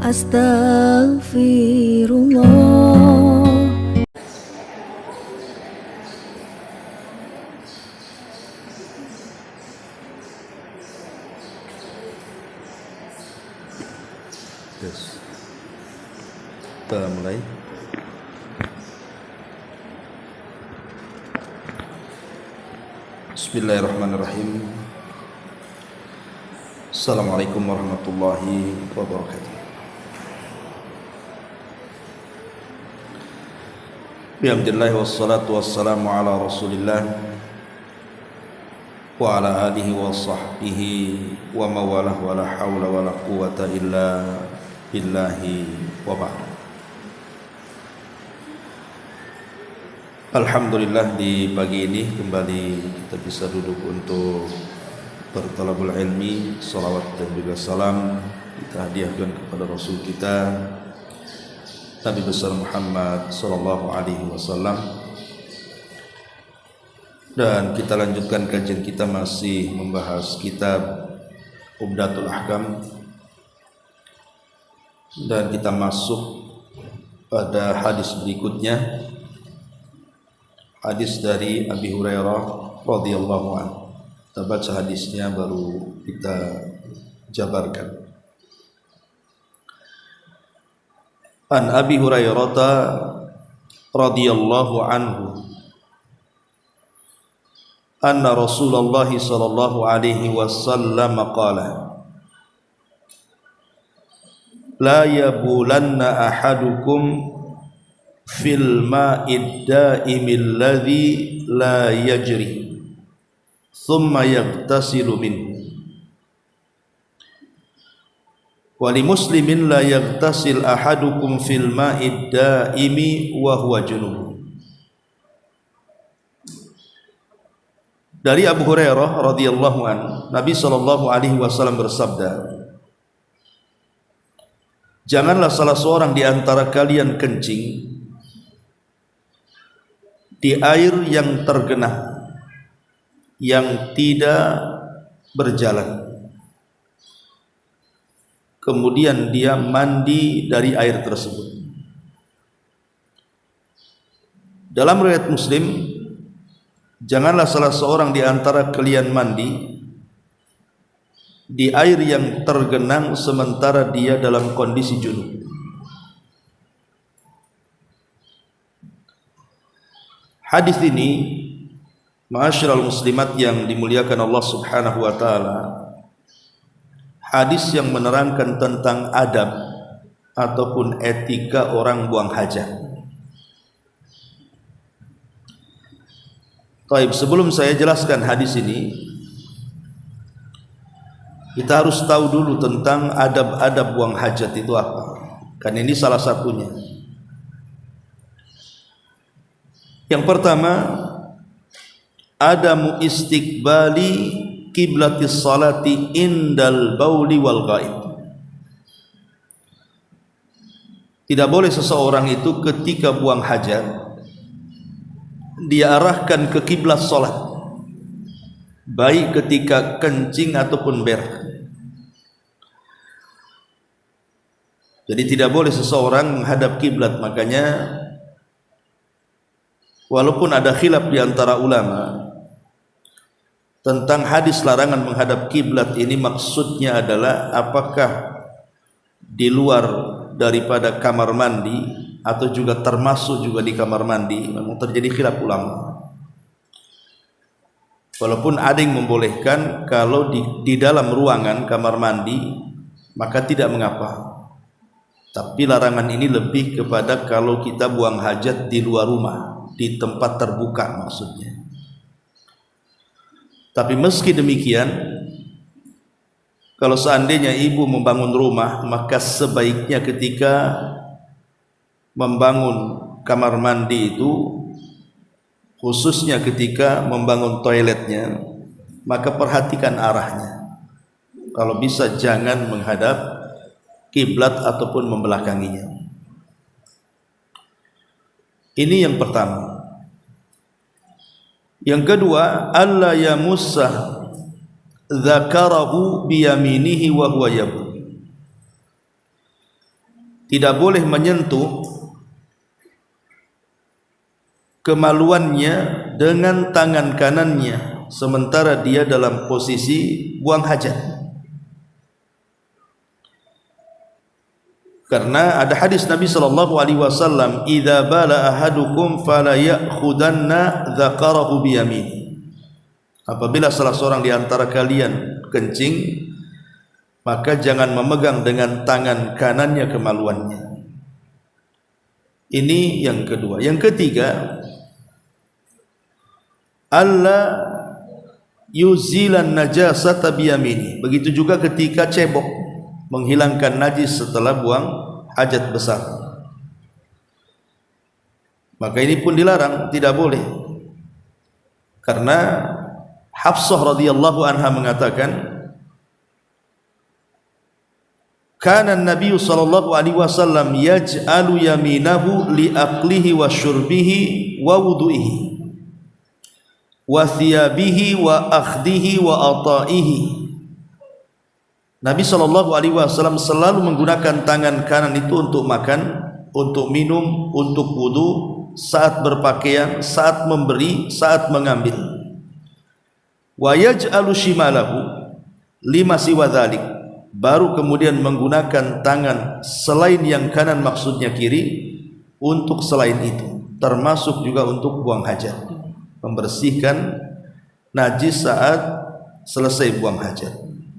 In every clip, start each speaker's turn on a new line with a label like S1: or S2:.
S1: Astaghfirullah.
S2: Yes. Kita mulai. Bismillahirrahmanirrahim. Assalamualaikum warahmatullahi wabarakatuh. Alhamdulillah wassalatu wassalamu ala Rasulillah wa ala alihi wa sahbihi wa mawalah wa la hawla wa la quwwata illa billahi wa ba'd. Alhamdulillah di pagi ini kembali kita bisa duduk untuk bertalabul ilmi. Salawat dan juga salam kita hadiahkan kepada Rasul kita Nabi besar Muhammad sallallahu alaihi wasallam. Dan kita lanjutkan kajian kita masih membahas kitab Umdatul Ahkam, dan kita masuk pada hadis berikutnya, hadis dari Abi Hurairah radhiyallahu anhu. Kita baca hadisnya baru kita jabarkan. An Abi Hurairah radhiyallahu anhu anna Rasulullah sallallahu alaihi wasallam qala la yabulanna ahadukum fil ma'id da'imil ladzi la yajri thumma yaghtasilu minhu wa li muslimin la yaghtasil ahadukum fil ma'id da'imi wa huwa junub. Dari Abu Hurairah radhiyallahu anhu, Nabi sallallahu alaihi wasallam bersabda, janganlah salah seorang di antara kalian kencing di air yang tergenang, yang tidak berjalan, kemudian dia mandi dari air tersebut. Dalam riwayat Muslim, janganlah salah seorang di antara kalian mandi di air yang tergenang sementara dia dalam kondisi junub. Hadis ini, ma'asyiral muslimat yang dimuliakan Allah Subhanahu wa taala, hadis yang menerangkan tentang adab ataupun etika orang buang hajat. Baik, sebelum saya jelaskan hadis ini, kita harus tahu dulu tentang adab-adab buang hajat itu apa. Kan ini salah satunya. Yang pertama, adamu istiqbali qiblatis salati indal bauli wal ghaib. Tidak boleh seseorang itu ketika buang hajat dia arahkan ke kiblat salat, baik ketika kencing ataupun berak. Jadi tidak boleh seseorang menghadap kiblat. Makanya walaupun ada khilaf di antara ulama tentang hadis larangan menghadap kiblat ini, maksudnya adalah apakah di luar daripada kamar mandi atau juga termasuk juga di kamar mandi. Memang terjadi khilaf ulama. Walaupun ada yang membolehkan kalau di dalam ruangan kamar mandi maka tidak mengapa. Tapi larangan ini lebih kepada kalau kita buang hajat di luar rumah, di tempat terbuka maksudnya. Tapi meski demikian, kalau seandainya ibu membangun rumah, maka sebaiknya ketika membangun kamar mandi itu, khususnya ketika membangun toiletnya, maka perhatikan arahnya. Kalau bisa jangan menghadap kiblat ataupun membelakanginya. Ini yang pertama. Yang kedua, alla yamussa dzakarahu biyaminihi wa huwa yabul. tidak boleh menyentuh kemaluannya dengan tangan kanannya sementara dia dalam posisi buang hajat. Karena ada hadis Nabi sallallahu alaihi wasallam, "Idza bala ahadukum fala ya'khudanna dzakarahu bi yaminihi." Apabila salah seorang di antara kalian kencing, maka jangan memegang dengan tangan kanannya kemaluannya. Ini yang kedua. Yang ketiga, alla yuzilan najasata bi yaminihi. Begitu juga ketika cebok, menghilangkan najis setelah buang hajat besar, maka ini pun dilarang, tidak boleh. Karena Hafsah radhiyallahu anha mengatakan, kana Nabi sallallahu alaihi wasallam yaj'alu yaminahu li aqlihi wa syurbihi wa wudu'ihi wa thiyabihi wa akhdihi wa ata'ihi. Nabi sallallahu alaihi wasallam selalu menggunakan tangan kanan itu untuk makan, untuk minum, untuk wudu, saat berpakaian, saat memberi, saat mengambil. Wa yaj'alu shimalahu lima siwa dzalik. Baru kemudian menggunakan tangan selain yang kanan, maksudnya kiri, untuk selain itu, termasuk juga untuk buang hajat, membersihkan najis saat selesai buang hajat.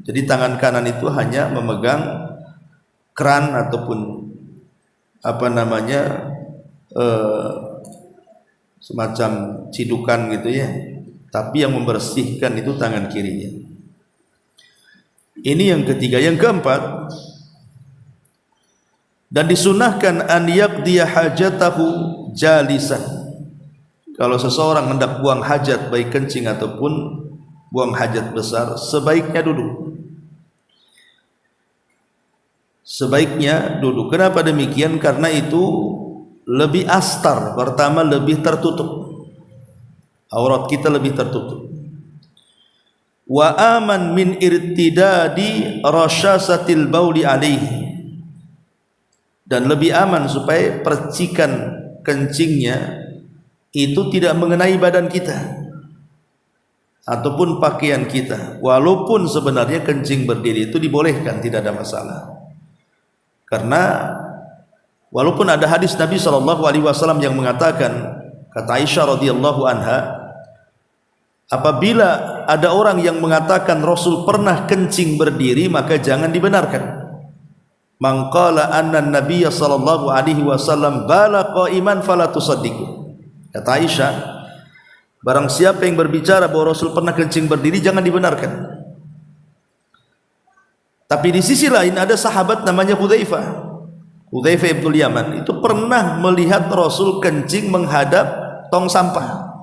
S2: Jadi tangan kanan itu hanya memegang keran ataupun semacam cidukan gitu ya. Tapi yang membersihkan itu tangan kirinya. Ini yang ketiga. Yang keempat, dan disunahkan an yaqdiya hajatahu jalisan. Kalau seseorang hendak buang hajat, baik kencing ataupun buang hajat besar, sebaiknya duduk. Sebaiknya duduk. Kenapa demikian? Karena itu lebih astar. Pertama, lebih tertutup, aurat kita lebih tertutup. Wa aman min irtidadi rasyasatil bauli alaihi, dan lebih aman supaya percikan kencingnya itu tidak mengenai badan kita ataupun pakaian kita. Walaupun sebenarnya kencing berdiri itu dibolehkan, tidak ada masalah. Karena walaupun ada hadis Nabi sallallahu alaihi wasallam yang mengatakan, kata Aisyah radhiyallahu anha, apabila ada orang yang mengatakan Rasul pernah kencing berdiri, maka jangan dibenarkan. Man qala anna an-nabiy sallallahu alaihi wasallam bala qa'iman fala tusaddiqu. Kata Aisyah, barang siapa yang berbicara bahwa Rasul pernah kencing berdiri, jangan dibenarkan. Tapi di sisi lain ada sahabat namanya Hudzaifah ibn Yaman, itu pernah melihat Rasul kencing menghadap tong sampah.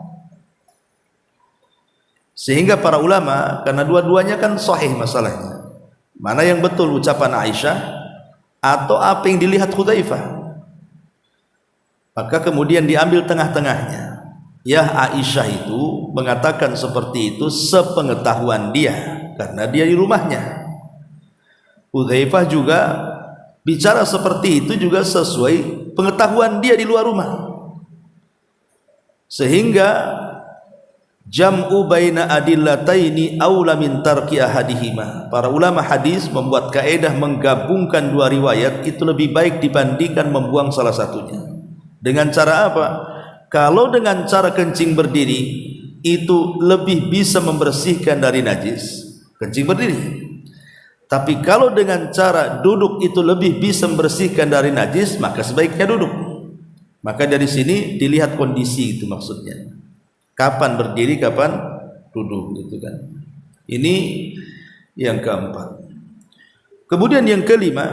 S2: Sehingga para ulama, karena dua-duanya kan sahih masalahnya, mana yang betul, ucapan Aisyah atau apa yang dilihat Hudzaifah, maka kemudian diambil tengah-tengahnya. Ya, Aisyah itu mengatakan seperti itu sepengetahuan dia, karena dia di rumahnya. Hudzaifah juga bicara seperti itu juga sesuai pengetahuan dia di luar rumah. Sehingga jam'u baina adillataini aula min tarki ahadihima. Para ulama hadis membuat kaedah menggabungkan dua riwayat itu lebih baik dibandingkan membuang salah satunya. Dengan cara apa? Kalau dengan cara kencing berdiri itu lebih bisa membersihkan dari najis, kencing berdiri. Tapi kalau dengan cara duduk itu lebih bisa membersihkan dari najis, maka sebaiknya duduk. Maka dari sini dilihat kondisi itu maksudnya. Kapan berdiri, kapan duduk, gitu kan. Ini yang keempat. Kemudian yang kelima,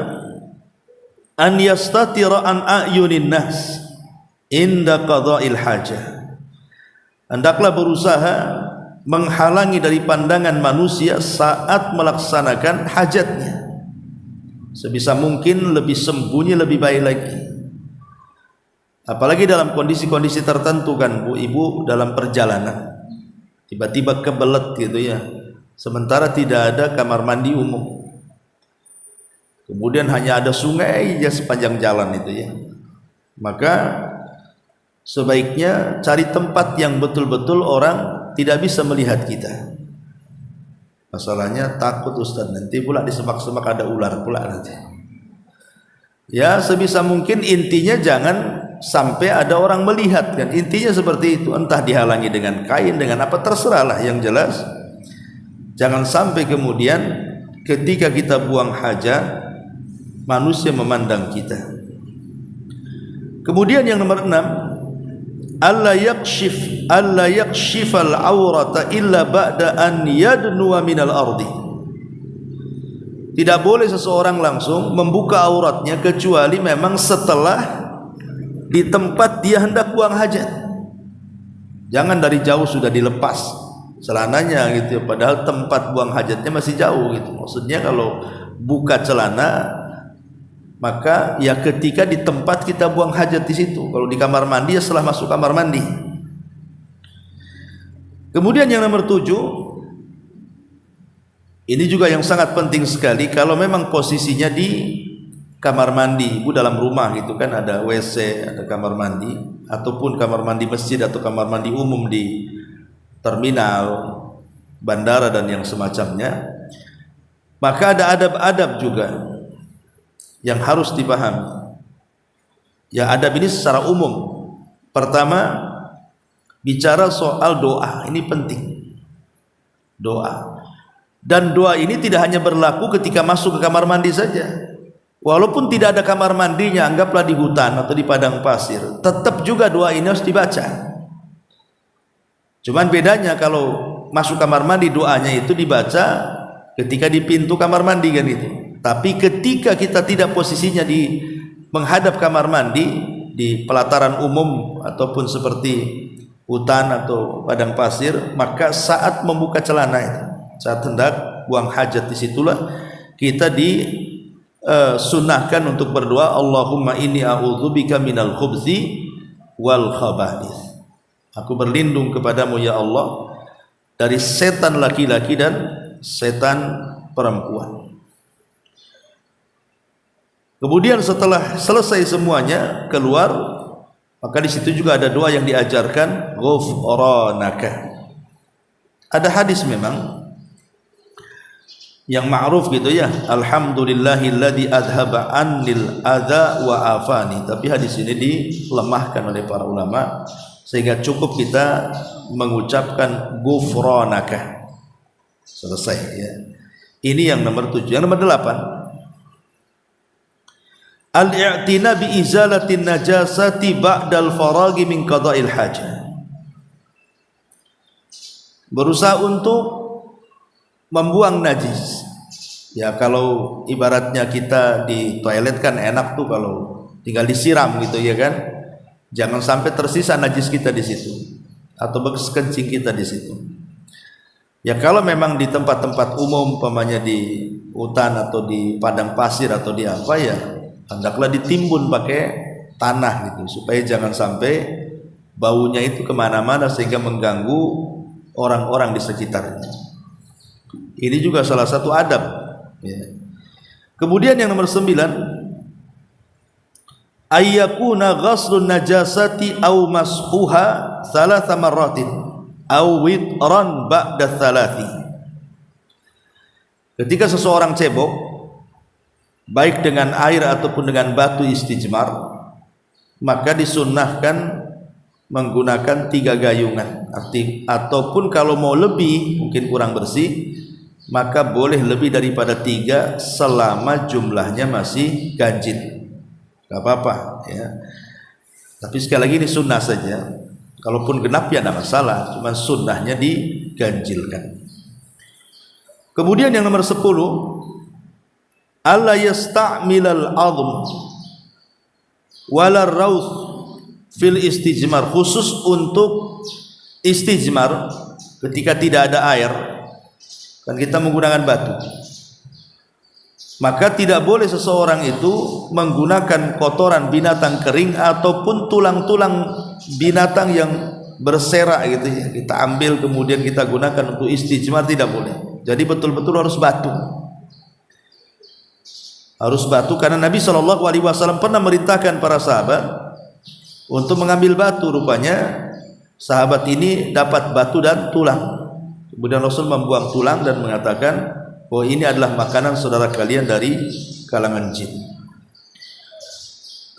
S2: an yastatira an a'yunin nas inda qada'il hajah. Hendaklah berusaha menghalangi dari pandangan manusia saat melaksanakan hajatnya. Sebisa mungkin lebih sembunyi lebih baik lagi. Apalagi dalam kondisi-kondisi tertentu kan Bu Ibu, dalam perjalanan tiba-tiba kebelet gitu ya, sementara tidak ada kamar mandi umum. kemudian hanya ada sungai ya sepanjang jalan itu ya, maka sebaiknya cari tempat yang betul-betul orang tidak bisa melihat kita. Masalahnya takut Ustaz, nanti pula di semak-semak ada ular pula nanti. Ya sebisa mungkin intinya jangan sampai ada orang melihat kan, intinya seperti itu. Entah dihalangi dengan kain, dengan apa, terserahlah, yang jelas jangan sampai kemudian ketika kita buang hajat manusia memandang kita. Kemudian yang nomor 6, alla yakshifal aurata illa ba'da an yadnuwa minal ardi. Tidak boleh seseorang langsung membuka auratnya kecuali memang setelah di tempat dia hendak buang hajat. Jangan dari jauh sudah dilepas celananya gitu, padahal tempat buang hajatnya masih jauh gitu. Maksudnya kalau buka celana maka ya ketika di tempat kita buang hajat di situ. Kalau di kamar mandi ya setelah masuk kamar mandi. Kemudian yang nomor 7, ini juga yang sangat penting sekali. Kalau memang posisinya di kamar mandi, ibu dalam rumah gitu kan, ada WC, ada kamar mandi, ataupun kamar mandi masjid atau kamar mandi umum di terminal, bandara dan yang semacamnya, maka ada adab-adab juga yang harus dipahami. Ya adab ini secara umum. Pertama, bicara soal doa, ini penting. Doa. Dan doa ini tidak hanya berlaku ketika masuk ke kamar mandi saja. Walaupun tidak ada kamar mandinya, anggaplah di hutan atau di padang pasir, tetap juga doa ini harus dibaca. Cuman bedanya kalau masuk kamar mandi doanya itu dibaca ketika di pintu kamar mandi kan itu. Tapi ketika kita tidak posisinya di menghadap kamar mandi, di pelataran umum ataupun seperti hutan atau padang pasir, maka saat membuka celana itu, saat hendak buang hajat, disitulah kita disunahkan untuk berdoa, Allahumma inni a'udzubika minal khubthi wal khaba'ith. Aku berlindung kepadamu ya Allah dari setan laki-laki dan setan perempuan. Kemudian setelah selesai semuanya keluar, maka di situ juga ada doa yang diajarkan, ghufranaka. Ada hadis memang yang ma'ruf gitu ya, alhamdulillahilladzi adhaba annil adza wa afani. Tapi hadis ini dilemahkan oleh para ulama sehingga cukup kita mengucapkan ghufranaka. Selesai ya. Ini yang nomor 7. Yang nomor 8, al-i'tina bi izalatin najasati ba'dal faragi min qada'il hajah. Berusaha untuk membuang najis. Ya kalau ibaratnya kita di toilet kan enak tuh kalau tinggal disiram gitu ya kan. Jangan sampai tersisa najis kita di situ atau bekas kencing kita di situ. Ya kalau memang di tempat-tempat umum, umpamanya di hutan atau di padang pasir atau di apa ya, hendaklah ditimbun pakai tanah gitu supaya jangan sampai baunya itu kemana-mana sehingga mengganggu orang-orang di sekitarnya. Ini juga salah satu adab ya. Kemudian yang nomor 9, ayyakuna ghaslun najasati aw mashuha thalatha marratin aw witran ba'da thalathi. Ketika seseorang cebok baik dengan air ataupun dengan batu istijmar, maka disunnahkan menggunakan 3 gayungan. Ataupun kalau mau lebih mungkin kurang bersih, maka boleh lebih daripada 3 selama jumlahnya masih ganjil, gak apa-apa ya. Tapi sekali lagi ini sunnah saja. Kalaupun genap ya tidak masalah, cuma sunnahnya diganjilkan. Kemudian yang nomor 10, alla yasta'milal azm wala rawth fil istijmar. Khusus untuk istijmar ketika tidak ada air, kan kita menggunakan batu, maka tidak boleh seseorang itu menggunakan kotoran binatang kering ataupun tulang-tulang binatang yang berserak gitu ya, kita ambil kemudian kita gunakan untuk istijmar, tidak boleh. Jadi betul-betul harus batu. harus batu, karena Nabi SAW pernah merintahkan para sahabat untuk mengambil batu. Rupanya sahabat ini dapat batu dan tulang. Kemudian Rasul membuang tulang dan mengatakan, oh ini adalah makanan saudara kalian dari kalangan jin.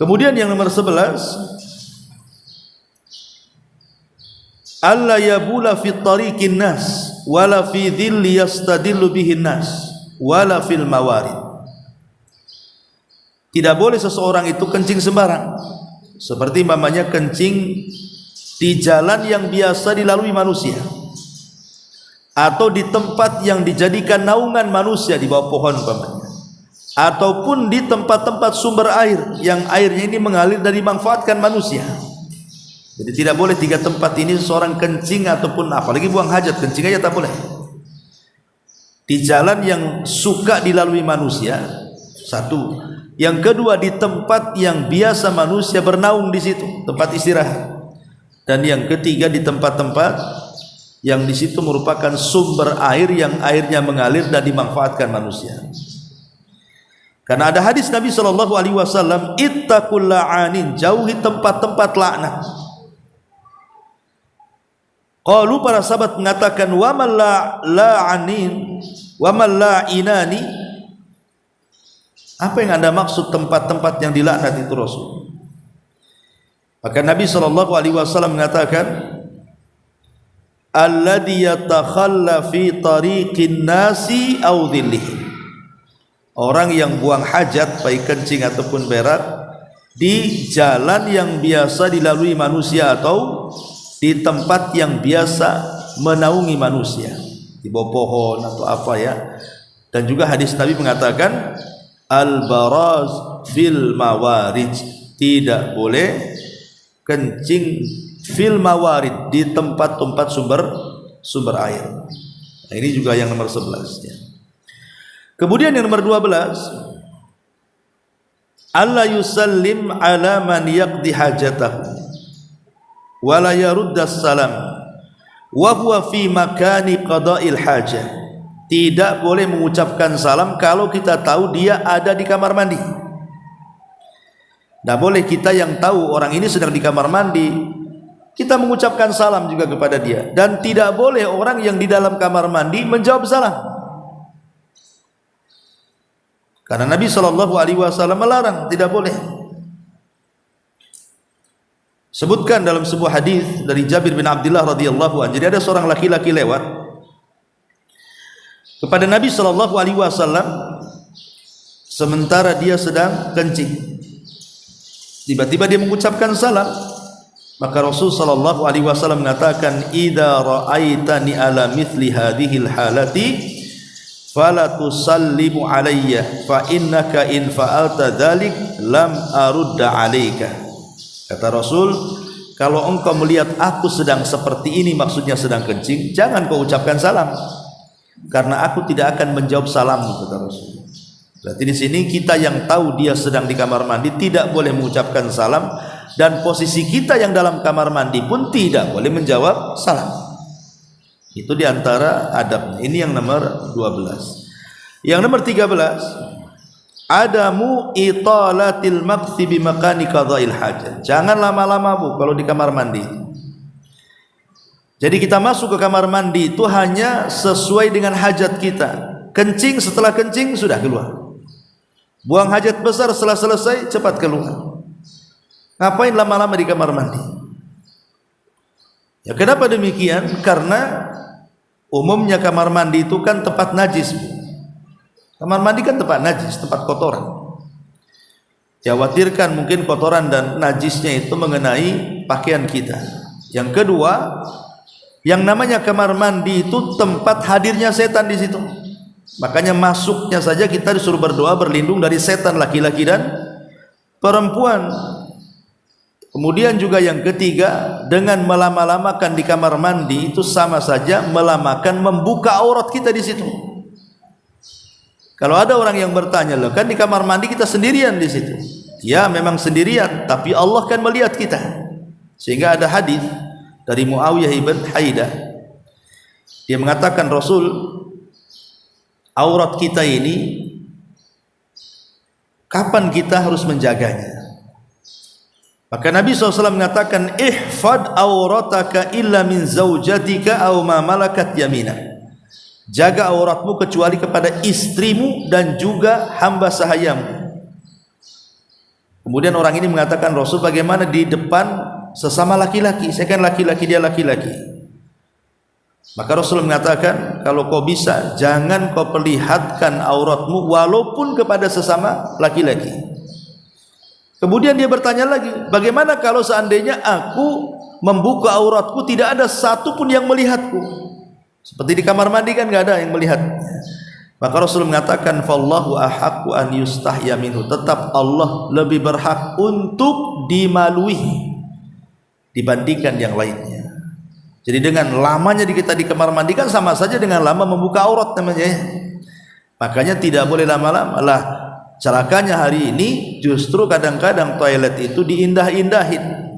S2: Kemudian yang nomor 11, alla yabula fi tariqin nas wala fi dhilli yastadillu bihin nas wala fil mawarid. Tidak boleh seseorang itu kencing sembarang, seperti mamanya kencing di jalan yang biasa dilalui manusia, atau di tempat yang dijadikan naungan manusia di bawah pohon mamanya, ataupun di tempat-tempat sumber air yang airnya ini mengalir dan dimanfaatkan manusia. Jadi tidak boleh 3 tempat ini seseorang kencing, ataupun apalagi buang hajat, kencing aja tak boleh. Di jalan yang suka dilalui manusia, satu. Yang kedua, di tempat yang biasa manusia bernaung di situ, tempat istirahat. Dan yang ketiga, di tempat-tempat yang di situ merupakan sumber air yang airnya mengalir dan dimanfaatkan manusia. Karena ada hadis Nabi SAW, ittaqul la'anin, jauhi tempat-tempat laknat. Qalu, para sahabat mengatakan, wa man la'anin wa man la'inani. Apa yang Anda maksud tempat-tempat yang dilaknat itu Rasul? Maka Nabi SAW mengatakan, alladhi yatakhalla fi tariqin nasi aw dhillihim. Orang yang buang hajat, baik kencing ataupun berak, di jalan yang biasa dilalui manusia atau di tempat yang biasa menaungi manusia, di bawah pohon atau apa ya. Dan juga hadis Nabi mengatakan, al-baraz fil mawarid, tidak boleh kencing fil mawarid, di tempat-tempat sumber air. Nah, ini juga yang nomor 11 ya. Kemudian yang nomor 12, alla yusallim ala man yaqdi hajatahu wa la yarudda salam wa huwa fi makani qada'il hajah. Tidak boleh mengucapkan salam kalau kita tahu dia ada di kamar mandi. Tidak boleh kita yang tahu orang ini sedang di kamar mandi, kita mengucapkan salam juga kepada dia. Dan tidak boleh orang yang di dalam kamar mandi menjawab salam, karena Nabi SAW melarang, tidak boleh. Sebutkan dalam sebuah hadis dari Jabir bin Abdullah radhiyallahu anhu. Jadi ada seorang laki-laki lewat kepada Nabi SAW sementara dia sedang kencing. Tiba-tiba dia mengucapkan salam. Maka Rasul SAW mengatakan, idza ra'aitani ala mithli hadhil halati fala tusallimu alayya fa innaka in fa'alta dzalik lam arudda alayka. Kata Rasul, kalau engkau melihat aku sedang seperti ini, maksudnya sedang kencing, jangan kau ucapkan salam, karena aku tidak akan menjawab salammu, kata Rasul. Berarti di sini kita yang tahu dia sedang di kamar mandi tidak boleh mengucapkan salam, dan posisi kita yang dalam kamar mandi pun tidak boleh menjawab salam. Itu diantara adabnya. Ini yang nomor 12. Yang nomor 13, adamu italatil maqsi bi makani qada'il hajat. Jangan lama-lama Bu kalau di kamar mandi. Jadi kita masuk ke kamar mandi itu hanya sesuai dengan hajat kita. Kencing, setelah kencing sudah keluar. Buang hajat besar, setelah selesai cepat keluar. Ngapain lama-lama di kamar mandi? Ya kenapa demikian? Karena umumnya kamar mandi itu kan tempat najis. Kamar mandi kan tempat najis, tempat kotoran. Khawatirkan mungkin kotoran dan najisnya itu mengenai pakaian kita. Yang kedua, yang namanya kamar mandi itu tempat hadirnya setan di situ. Makanya masuknya saja kita disuruh berdoa berlindung dari setan laki-laki dan perempuan. Kemudian juga yang ketiga, dengan melama-lamakan di kamar mandi itu sama saja melamakan membuka aurat kita di situ. Kalau ada orang yang bertanya, loh kan di kamar mandi kita sendirian di situ. Ya memang sendirian, tapi Allah kan melihat kita. Sehingga ada hadis dari Muawiyah ibn Haidah. Dia mengatakan Rasul, aurat kita ini kapan kita harus menjaganya? Maka Nabi SAW mengatakan, ihfad aurataka illa min zaujatika aw ma malakat yaminak. Jaga auratmu kecuali kepada istrimu dan juga hamba sahayamu. Kemudian orang ini mengatakan, Rasul, bagaimana di depan sesama laki-laki? Saya kan laki-laki, dia laki-laki. Maka Rasul mengatakan, kalau kau bisa, jangan kau perlihatkan auratmu walaupun kepada sesama laki-laki. Kemudian dia bertanya lagi, bagaimana kalau seandainya aku membuka auratku tidak ada satu pun yang melihatku? Seperti di kamar mandi kan nggak ada yang melihat. Maka Rasul mengatakan, fallahu ahaqqu an yustahya minhu. Tetap Allah lebih berhak untuk dimalui dibandingkan yang lainnya. Jadi dengan lamanya kita di kamar mandi kan sama saja dengan lama membuka aurat namanya. Makanya tidak boleh lama-lama lah. Celakanya hari ini justru kadang-kadang toilet itu diindah-indahin,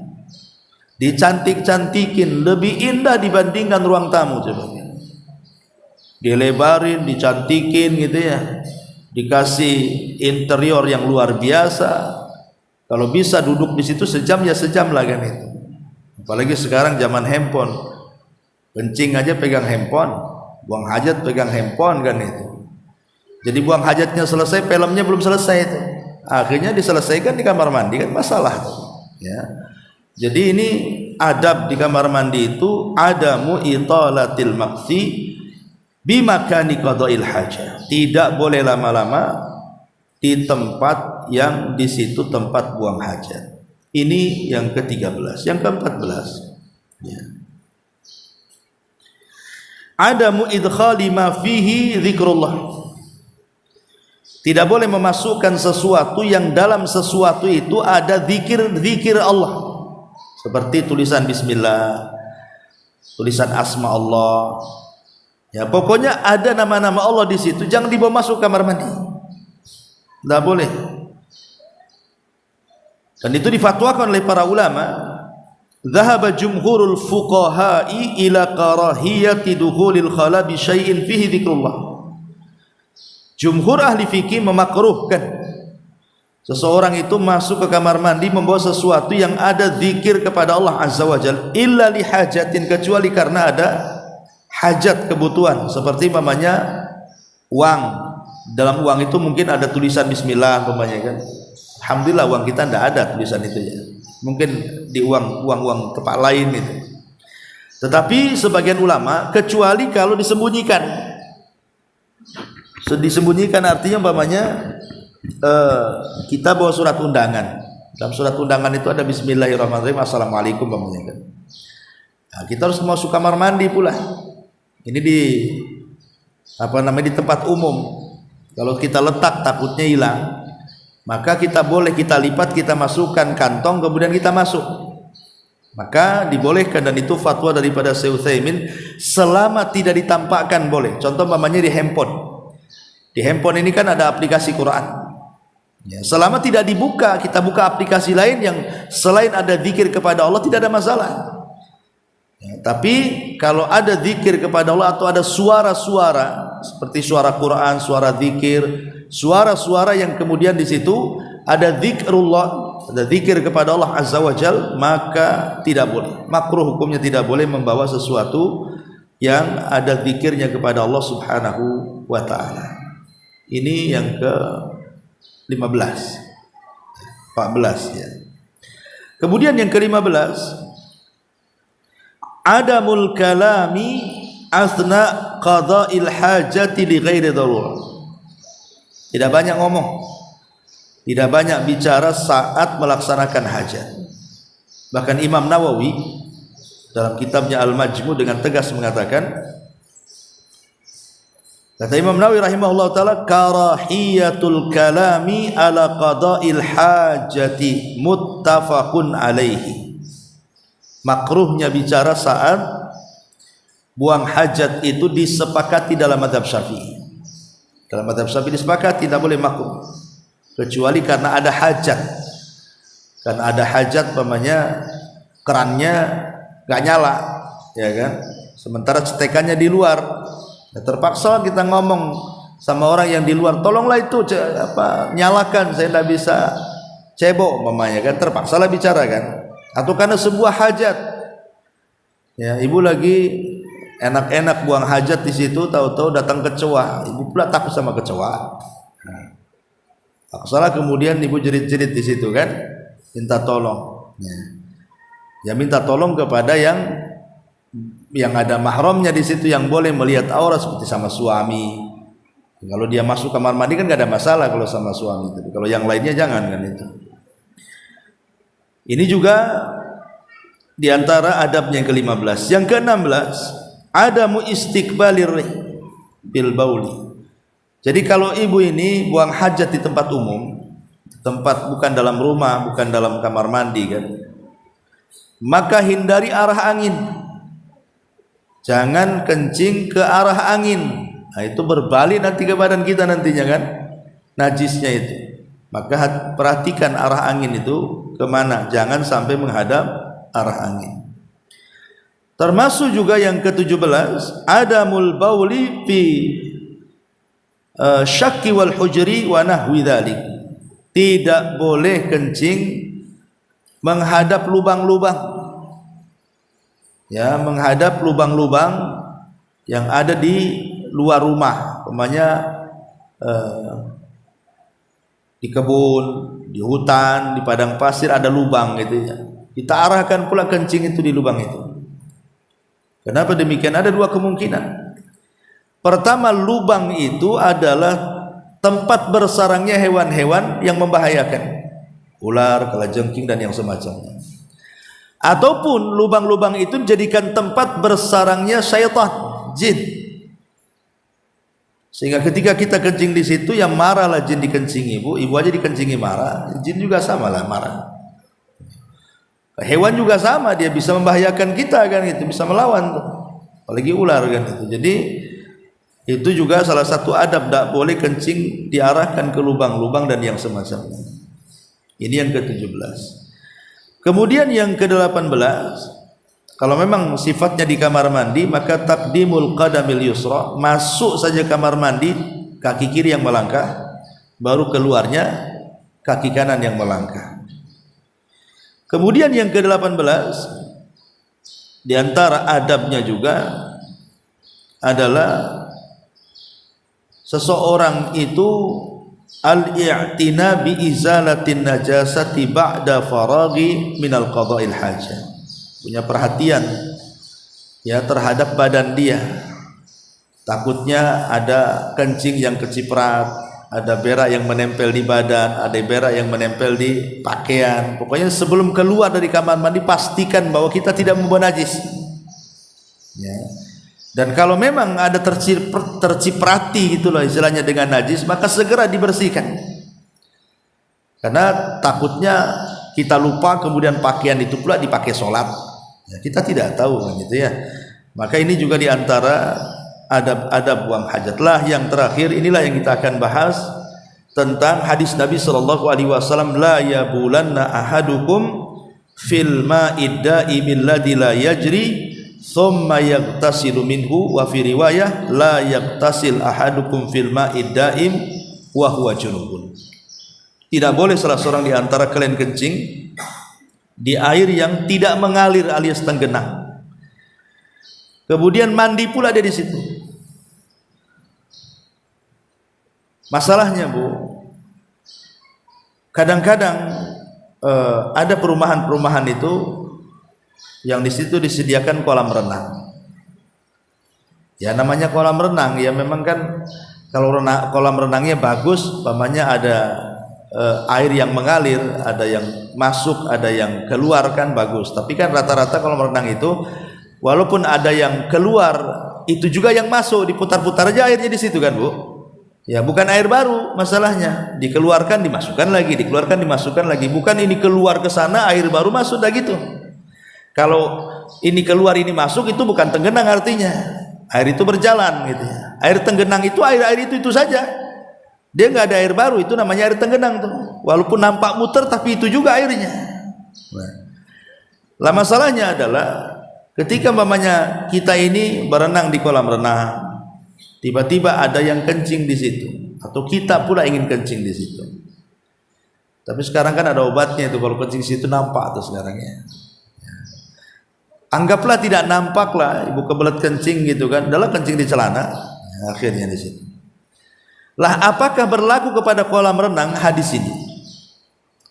S2: dicantik-cantikin, lebih indah dibandingkan ruang tamu. Coba dilebarin, dicantikin gitu ya, dikasih interior yang luar biasa. Kalau bisa duduk di situ sejam ya sejam lah kan itu. Apalagi sekarang zaman handphone, kencing aja pegang handphone, buang hajat pegang handphone kan itu. Jadi buang hajatnya selesai, filmnya belum selesai itu. Akhirnya diselesaikan di kamar mandi kan masalah. Ya. Jadi ini adab di kamar mandi itu adamu italatil maqsi bimakani qada'il hajah. Tidak boleh lama-lama di tempat yang di situ tempat buang hajat. Ini yang ke-13. Yang ke-14. Ya. Adamu idkhali ma fihi zikrullah. Tidak boleh memasukkan sesuatu yang dalam sesuatu itu ada zikir Allah. Seperti tulisan bismillah, tulisan asma Allah. Ya, pokoknya ada nama-nama Allah di situ, jangan dibawa masuk kamar mandi. Tidak boleh. Dan itu difatwakan oleh para ulama. Dhahaba jumhurul fuqaha'i ila karahiyati dukhulil khala bi syai'in fihi dzikrullah. Jumhur ahli fikih memakruhkan seseorang itu masuk ke kamar mandi membawa sesuatu yang ada zikir kepada Allah Azza wa Jalla, illa li hajatin, kecuali karena ada hajat, kebutuhan. Seperti umpamanya uang, dalam uang itu mungkin ada tulisan bismillah umpamanya kan. Alhamdulillah uang kita tidak ada tulisan itu ya. Mungkin di uang tempat lain itu. Tetapi sebagian ulama, kecuali kalau disembunyikan. Disembunyikan artinya umpamanya kita bawa surat undangan. Dalam surat undangan itu ada bismillahirrahmanirrahim, assalamualaikum umpamanya kan. Nah, kita harus masuk kamar mandi pula. Ini di di tempat umum. Kalau kita letak takutnya hilang, maka kita boleh kita lipat, kita masukkan kantong, kemudian kita masuk. Maka dibolehkan, dan itu fatwa daripada Syekh Utsaimin, selama tidak ditampakkan boleh. Contoh umpamanya di handphone. Di handphone ini kan ada aplikasi Quran. Ya, selama tidak dibuka, kita buka aplikasi lain yang selain ada zikir kepada Allah, tidak ada masalah. Ya, tapi kalau ada zikir kepada Allah atau ada suara-suara seperti suara Quran, suara zikir, suara-suara yang kemudian di situ ada zikrullah, ada zikir kepada Allah Azza wa Jal, maka tidak boleh. Makruh hukumnya, tidak boleh membawa sesuatu yang ada zikirnya kepada Allah Subhanahu wa Ta'ala. Ini yang ke-15, 14 ya. Kemudian yang ke-15, adamul kalami asna qada'il hajati li ghairi darurah. Tidak banyak ngomong, tidak banyak bicara saat melaksanakan hajat. Bahkan Imam Nawawi dalam kitabnya Al-Majmu' dengan tegas mengatakan, kata Imam Nawawi rahimahullah ta'ala, karahiyatul kalami ala qada'il hajati muttafaqun alaihi. Makruhnya bicara saat buang hajat itu disepakati dalam mazhab Syafi'i. Dalam mazhab Syafi'i disepakati tidak boleh makruh, kecuali karena ada hajat. Karena ada hajat, umpamanya kerannya gak nyala, ya kan? Sementara cetekannya di luar. Ya, terpaksa kita ngomong sama orang yang di luar, tolonglah itu nyalakan, saya tidak bisa cebok mamanya kan, terpaksalah bicara kan, atau karena sebuah hajat, ya ibu lagi enak-enak buang hajat di situ, tahu-tahu datang kecoa, ibu pula takut sama kecoa, salah kemudian ibu jerit-jerit di situ kan, minta tolong, ya minta tolong kepada yang ada mahramnya di situ, yang boleh melihat aurat seperti sama suami. Kalau dia masuk kamar mandi kan gak ada masalah kalau sama suami, tapi kalau yang lainnya jangan kan itu. Ini juga diantara adabnya yang ke-15. Yang ke-16, adamu istiqbalir bil bauli. Jadi kalau ibu ini buang hajat di tempat umum, tempat bukan dalam rumah, bukan dalam kamar mandi kan, maka hindari arah angin. Jangan kencing ke arah angin. Nah, itu berbalik nanti ke badan kita nantinya kan, najisnya itu. Maka perhatikan arah angin itu kemana, jangan sampai menghadap arah angin. Termasuk juga yang ke-17, adamul bauli fi syakki wal hujri wa nahwi dzalik. Tidak boleh kencing menghadap lubang-lubang, ya, menghadap lubang-lubang yang ada di luar rumah, umpamanya di kebun, di hutan, di padang pasir ada lubang gitu ya. Kita arahkan pula kencing itu di lubang itu. Kenapa demikian? Ada dua kemungkinan. Pertama, lubang itu adalah tempat bersarangnya hewan-hewan yang membahayakan, ular, kalajengking dan yang semacamnya. Ataupun lubang-lubang itu dijadikan tempat bersarangnya syaitan, jin. Sehingga ketika kita kencing di situ, yang marahlah jin dikencingi, ibu aja dikencingi marah, jin juga sama lah marah. Hewan juga sama, dia bisa membahayakan kita kan, itu bisa melawan tuh. Apalagi ular kan itu. Jadi itu juga salah satu adab, tidak boleh kencing diarahkan ke lubang-lubang dan yang semacamnya. Ini yang ke-17. Kemudian yang ke-18, kalau memang sifatnya di kamar mandi, maka taqdimul qadamil yusra, masuk saja kamar mandi kaki kiri yang melangkah, baru keluarnya kaki kanan yang melangkah. Kemudian yang ke-18, di antara adabnya juga adalah seseorang itu al-i'tina bi izalatin najasati ba'da faraghi minal qada'il hajah. Punya perhatian ya terhadap badan dia, takutnya ada kencing yang keciprat, ada berak yang menempel di badan, ada berak yang menempel di pakaian. Pokoknya sebelum keluar dari kamar mandi pastikan bahwa kita tidak membawa najis ya. Dan kalau memang ada terciprati itulah istilahnya dengan najis, maka segera dibersihkan, karena takutnya kita lupa kemudian pakaian itu pula dipakai sholat ya, kita tidak tahu kan gitu ya. Maka ini juga diantara adab-adab buang hajat. Lah yang terakhir, inilah yang kita akan bahas tentang hadis Nabi SAW, la yabulanna ahadukum fil ma'id da'imil ladzi la yajri thumma yaghtasilu minhu, wa fi riwayah la yaghtasil ahadukum fil ma'id da'im wa huwa junubun. Tidak boleh salah seorang di antara kalian kencing di air yang tidak mengalir alias tenggenang, kemudian mandi pula dia di situ. Masalahnya Bu, kadang-kadang ada perumahan-perumahan itu yang di situ disediakan kolam renang. Ya namanya kolam renang ya memang kan, kalau kolam renangnya bagus, umpamanya ada air yang mengalir, ada yang masuk, ada yang keluar kan bagus. Tapi kan rata-rata kolam renang itu walaupun ada yang keluar, itu juga yang masuk, diputar-putar aja airnya di situ kan Bu. Ya bukan air baru masalahnya, dikeluarkan dimasukkan lagi, dikeluarkan dimasukkan lagi. Bukan ini keluar ke sana air baru masuk dah gitu. Kalau ini keluar ini masuk, itu bukan tenggenang artinya. Air itu berjalan gitu ya. Air tenggenang itu air itu saja. Dia nggak ada air baru, itu namanya air tenggenang tuh. Walaupun nampak muter tapi itu juga airnya. Lah masalahnya adalah ketika mamanya kita ini berenang di kolam renang, tiba-tiba ada yang kencing di situ, atau kita pula ingin kencing di situ. Tapi sekarang kan ada obatnya itu, kalau kencing di situ nampak tuh sekarang ya. Anggaplah tidak nampak lah, ibu kebelet kencing gitu kan, adalah kencing di celana, akhirnya di situ. Lah apakah berlaku kepada kolam renang hadis ini?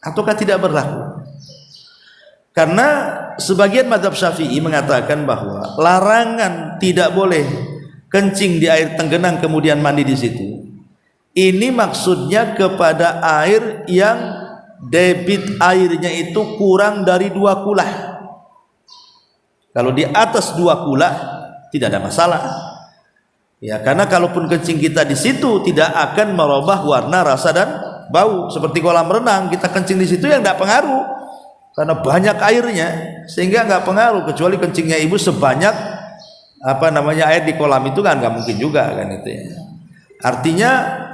S2: Ataukah tidak berlaku? Karena sebagian mazhab Syafi'i mengatakan bahwa larangan tidak boleh kencing di air tenggenang kemudian mandi di situ. Ini maksudnya kepada air yang debit airnya itu kurang dari 2 kulah. Kalau di atas 2 kulah tidak ada masalah. Ya, karena kalaupun kencing kita di situ tidak akan merubah warna, rasa dan bau. Seperti kolam renang, kita kencing di situ yang tidak pengaruh karena banyak airnya, sehingga nggak pengaruh. Kecuali kencingnya ibu sebanyak air di kolam itu kan nggak mungkin juga kan itu ya. Artinya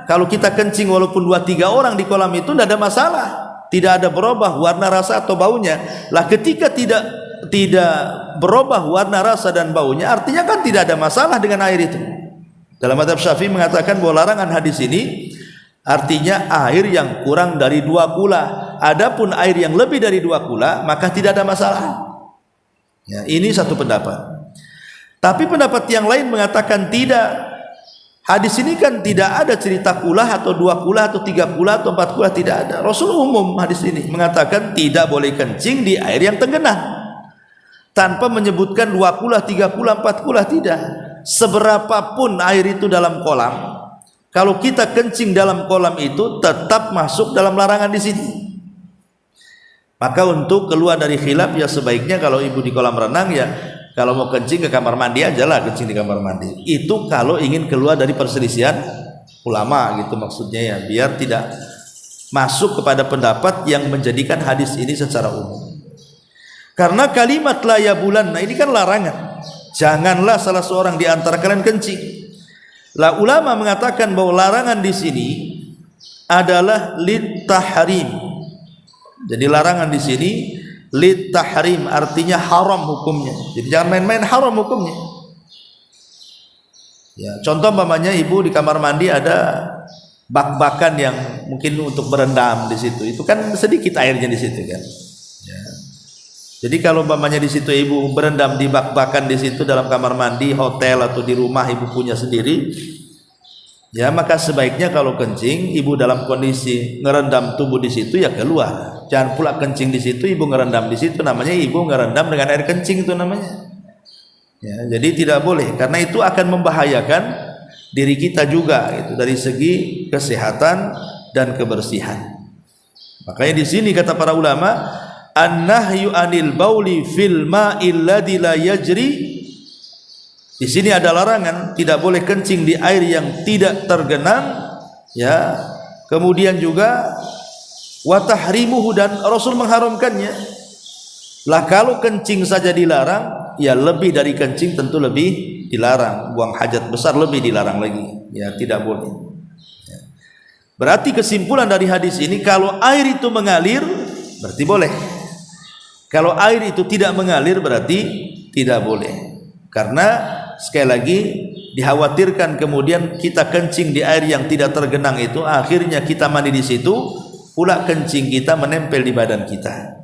S2: kalau kita kencing walaupun 2-3 orang di kolam itu tidak ada masalah, tidak ada berubah warna, rasa atau baunya. Lah ketika tidak berubah warna, rasa dan baunya, artinya kan tidak ada masalah dengan air itu. Dalam mazhab Syafi'i mengatakan bahwa larangan hadis ini artinya air yang kurang dari 2 kula. Adapun air yang lebih dari 2 kula maka tidak ada masalah. Ya, ini satu pendapat. Tapi pendapat yang lain mengatakan tidak. Hadis ini kan tidak ada cerita kulah atau 2 kulah atau 3 kulah atau 4 kulah, tidak ada. Rasul umum hadis ini mengatakan tidak boleh kencing di air yang tenggenang, tanpa menyebutkan 2 kulah, 3 kulah, 4 kulah, tidak. Seberapapun air itu dalam kolam, kalau kita kencing dalam kolam itu tetap masuk dalam larangan di sini. Maka untuk keluar dari khilaf ya sebaiknya kalau ibu di kolam renang ya kalau mau kencing ke kamar mandi aja lah, kencing di kamar mandi. Itu kalau ingin keluar dari perselisihan ulama gitu maksudnya ya, biar tidak masuk kepada pendapat yang menjadikan hadis ini secara umum. Karena kalimat la ya bulan, nah ini kan larangan. Janganlah salah seorang di antara kalian kencing. Lah ulama mengatakan bahwa larangan di sini adalah litahrim. Jadi larangan di sini litahrim artinya haram hukumnya. Jadi jangan main-main, haram hukumnya. Ya, contoh umpamanya ibu di kamar mandi ada bak-bakan yang mungkin untuk berendam di situ. Itu kan sedikit airnya di situ kan. Ya. Jadi kalau umpamanya di situ ibu berendam di bak-bakan di situ dalam kamar mandi hotel atau di rumah ibu punya sendiri, ya maka sebaiknya kalau kencing ibu dalam kondisi ngerendam tubuh di situ ya keluar. Jangan pula kencing di situ ibu ngerendam di situ, namanya ibu ngerendam dengan air kencing itu namanya. Ya, jadi tidak boleh karena itu akan membahayakan diri kita juga itu dari segi kesehatan dan kebersihan. Makanya di sini kata para ulama an-nahyu anil bauli fil ma'il ladzi la yajri. Di sini ada larangan tidak boleh kencing di air yang tidak tergenang, ya. Kemudian juga wa tahrimuhu, dan Rasul mengharamkannya. Lah kalau kencing saja dilarang, ya lebih dari kencing tentu lebih dilarang. Buang hajat besar lebih dilarang lagi. Ya tidak boleh. Ya. Berarti kesimpulan dari hadis ini kalau air itu mengalir berarti boleh. Kalau air itu tidak mengalir berarti tidak boleh. Karena sekali lagi dikhawatirkan kemudian kita kencing di air yang tidak tergenang itu, akhirnya kita mandi di situ, pula kencing kita menempel di badan kita.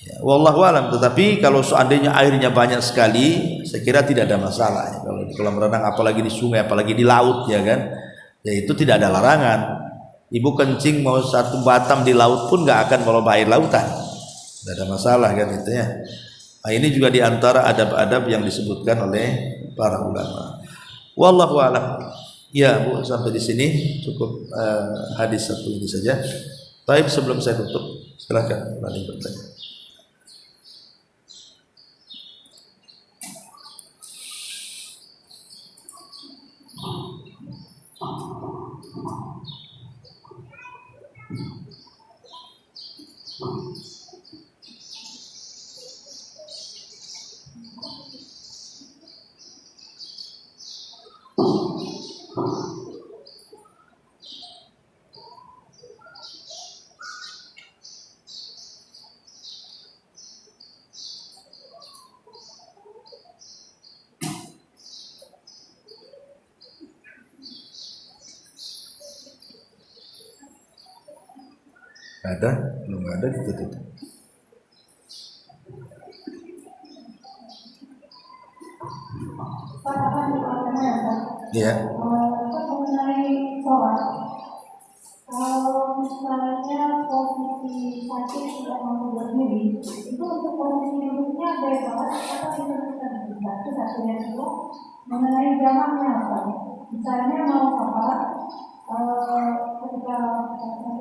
S2: Ya, wallahu alam. Tetapi kalau seandainya airnya banyak sekali, saya kira tidak ada masalah. Ya, kalau di kolam renang, apalagi di sungai, apalagi di laut, ya kan, ya itu tidak ada larangan. Ibu kencing mau 1 batam di laut pun nggak akan merubah air lautan. Tidak ada masalah kan itu ya. Nah, ini juga diantara adab-adab yang disebutkan oleh para ulama. Wallahu a'lam. Ya Bu, sampai di sini cukup hadis satu ini saja. Baik, sebelum saya tutup, silakan ada yang bertanya. Ada? Belum ada gitu tutup. Iya.
S1: Mengenai sholat, kalau misalnya posisi sakit tidak mampu berdiri, itu untuk posisi duduknya bebas atau kita bisa itu satunya itu mengenai jamaknya apa? Misalnya mau sholat ketika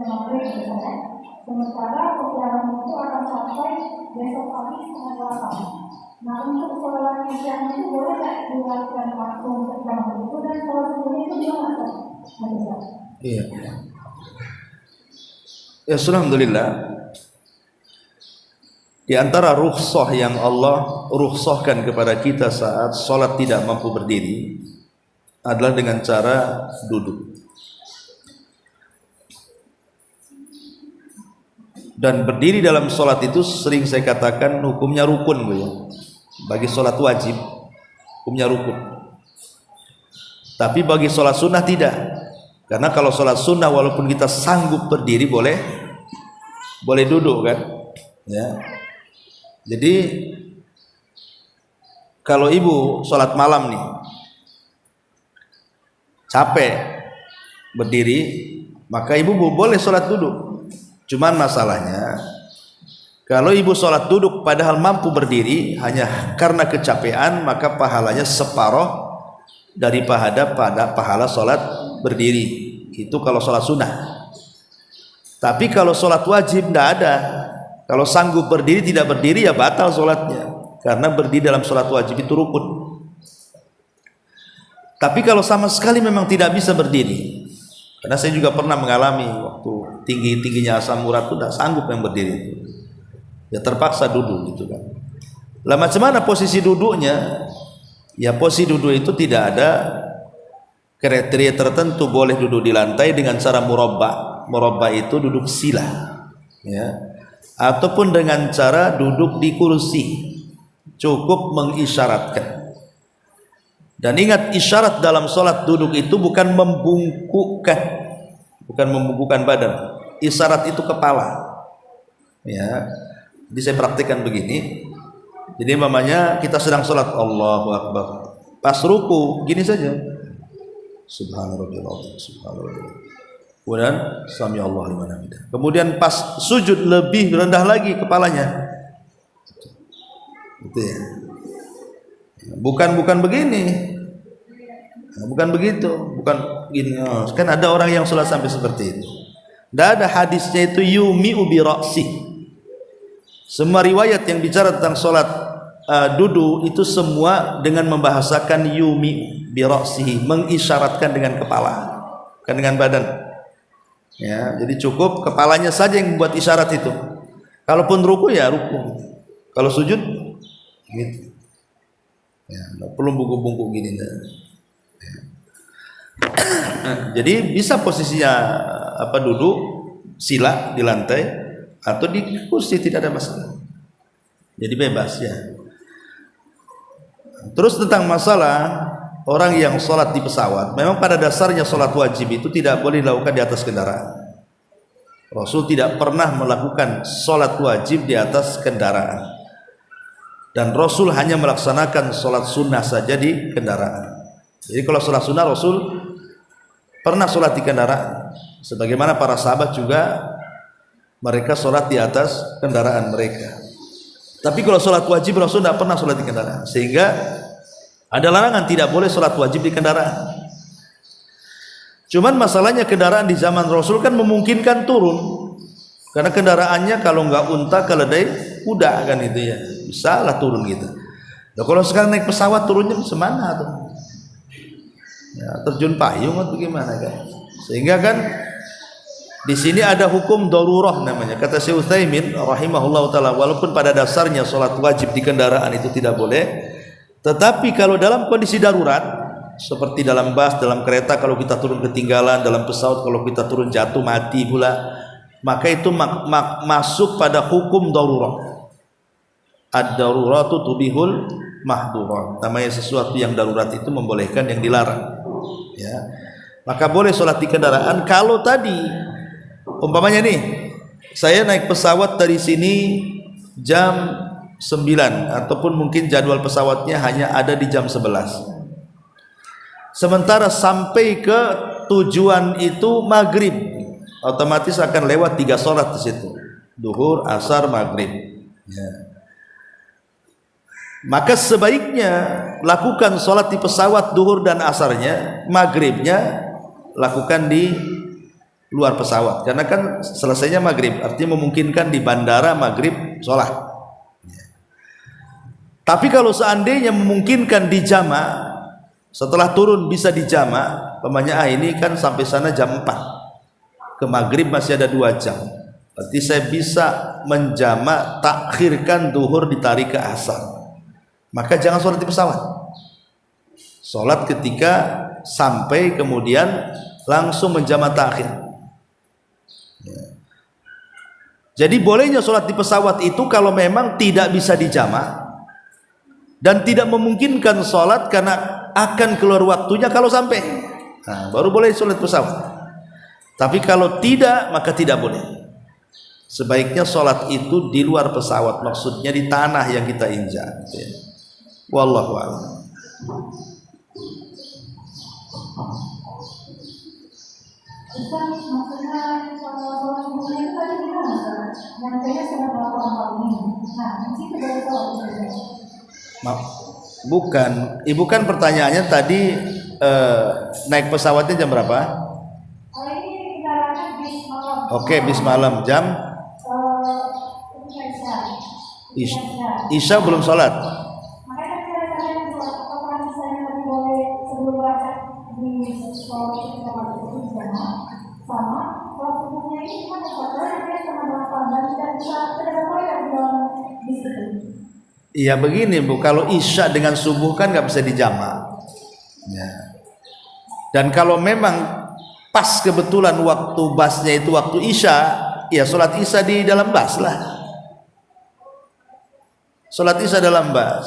S1: maghrib misalnya, sementara perjalanan itu akan sampai besok pagi setengah 8. Nah untuk sholat isya itu boleh nggak dilakukan langsung setelah itu dan sholat subuhnya itu gimana?
S2: Iya. Ya, alhamdulillah. Di antara rukhsah yang Allah rukhsahkan kepada kita saat sholat tidak mampu berdiri adalah dengan cara duduk. Dan berdiri dalam sholat itu sering saya katakan hukumnya rukun, Bu, ya. Bagi sholat wajib hukumnya rukun, tapi bagi sholat sunnah tidak. Karena kalau sholat sunnah walaupun kita sanggup berdiri boleh duduk kan, ya. Jadi kalau ibu sholat malam nih capek berdiri, maka ibu boleh sholat duduk. Cuman masalahnya kalau ibu sholat duduk padahal mampu berdiri hanya karena kecapean, maka pahalanya separuh daripada pahala sholat berdiri. Itu kalau sholat sunnah. Tapi kalau sholat wajib tidak ada. Kalau sanggup berdiri tidak berdiri ya batal sholatnya, karena berdiri dalam sholat wajib itu rukun. Tapi kalau sama sekali memang tidak bisa berdiri, karena saya juga pernah mengalami waktu tingginya asam urat itu tidak sanggup yang berdiri itu, ya terpaksa duduk gitu kan. Lah macam mana posisi duduknya? Ya posisi duduk itu tidak ada kriteria tertentu, boleh duduk di lantai dengan cara murabba. Murabba itu duduk sila, ya, ataupun dengan cara duduk di kursi, cukup mengisyaratkan. Dan ingat, isyarat dalam sholat duduk itu bukan membungkukkan badan. Isyarat itu kepala, ya. Jadi saya praktikkan begini. Jadi mamanya kita sedang sholat, Allahu Akbar, pas ruku gini saja, Subhanallah, Subhanallah. Kemudian Sami Allah liman hamidah. Kemudian pas sujud lebih rendah lagi kepalanya. Gitu ya. Bukan begini. Bukan begitu, bukan gini. Kan ada orang yang sholat sampai seperti itu. Tidak ada hadisnya itu yumi'u bi ra'si. Semua riwayat yang bicara tentang sholat duduk itu semua dengan membahasakan yumi bi ra'sihi, mengisyaratkan dengan kepala, bukan dengan badan. Ya, jadi cukup kepalanya saja yang membuat isyarat itu. Kalaupun ruku ya ruku. Kalau sujud gitu. Ya, enggak perlu bungkuk-bungkuk gini. Ya. Jadi bisa posisinya duduk sila di lantai atau di kursi, tidak ada masalah. Jadi bebas ya. Terus tentang masalah orang yang sholat di pesawat, memang pada dasarnya sholat wajib itu tidak boleh dilakukan di atas kendaraan. Rasul tidak pernah melakukan sholat wajib di atas kendaraan, dan Rasul hanya melaksanakan sholat sunnah saja di kendaraan. Jadi kalau sholat sunnah Rasul pernah sholat di kendaraan, sebagaimana para sahabat juga mereka sholat di atas kendaraan mereka. Tapi kalau sholat wajib Rasul tidak pernah sholat di kendaraan, sehingga ada larangan tidak boleh sholat wajib di kendaraan. Cuman masalahnya kendaraan di zaman Rasul kan memungkinkan turun, karena kendaraannya kalau nggak unta keledai kuda kan itu ya, bisa lah turun gitu. Nah, kalau sekarang naik pesawat turunnya semana tuh? Ya, terjun payung atau gimana kan? Sehingga kan di sini ada hukum darurah namanya. Kata Syekh Utsaimin rahimahullah taala, walaupun pada dasarnya sholat wajib di kendaraan itu tidak boleh, tetapi kalau dalam kondisi darurat seperti dalam bus, dalam kereta, kalau kita turun ketinggalan, dalam pesawat kalau kita turun jatuh mati pula, maka itu masuk pada hukum darurah. Ad-daruratu tubihul mahdurat. Namanya sesuatu yang darurat itu membolehkan yang dilarang. Ya. Maka boleh sholat di kendaraan kalau tadi umpamanya nih saya naik pesawat dari sini jam 9 ataupun mungkin jadwal pesawatnya hanya ada di jam 11. Sementara sampai ke tujuan itu maghrib, otomatis akan lewat 3 sholat di situ, duhur, asar, maghrib. Ya. Maka sebaiknya lakukan sholat di pesawat duhur dan asarnya, maghribnya lakukan di luar pesawat, karena kan selesainya maghrib, artinya memungkinkan di bandara maghrib sholat. Tapi kalau seandainya memungkinkan di jama, setelah turun bisa di jama, pemanya ini kan sampai sana jam 4, ke maghrib masih ada 2 jam, berarti saya bisa menjama takhirkan duhur ditarik ke asar. Maka jangan sholat di pesawat, sholat ketika sampai kemudian langsung menjama takhir. Ya. Jadi bolehnya sholat di pesawat itu kalau memang tidak bisa dijama dan tidak memungkinkan sholat karena akan keluar waktunya kalau sampai, nah, baru boleh sholat pesawat. Tapi kalau tidak, maka tidak boleh. Sebaiknya sholat itu di luar pesawat, maksudnya di tanah yang kita injak. Ya. Wallahu a'lam.
S1: Ustaz, maksudnya sholat subuhnya itu tadi gimana Ustaz? Yang kayaknya sudah berapa ini. Nah, di situ dari sholat.
S2: Bukan, ibu kan pertanyaannya tadi naik pesawatnya jam berapa?
S1: Ini kendaraannya bis malam.
S2: Oke, bis malam jam Isya belum sholat.
S1: Makanya saya buat apa misalnya tadi boleh sebelum berangkat di sholat ketika masuk itu sama sholat subuhnya ini kan karena sama 8 dan tidak bisa tidak boleh di dalam bis itu.
S2: Iya begini Bu, kalau isya dengan subuh kan nggak bisa dijamak. Ya. Dan kalau memang pas kebetulan waktu basnya itu waktu isya, ya sholat isya di dalam bas lah. Sholat isya dalam bas.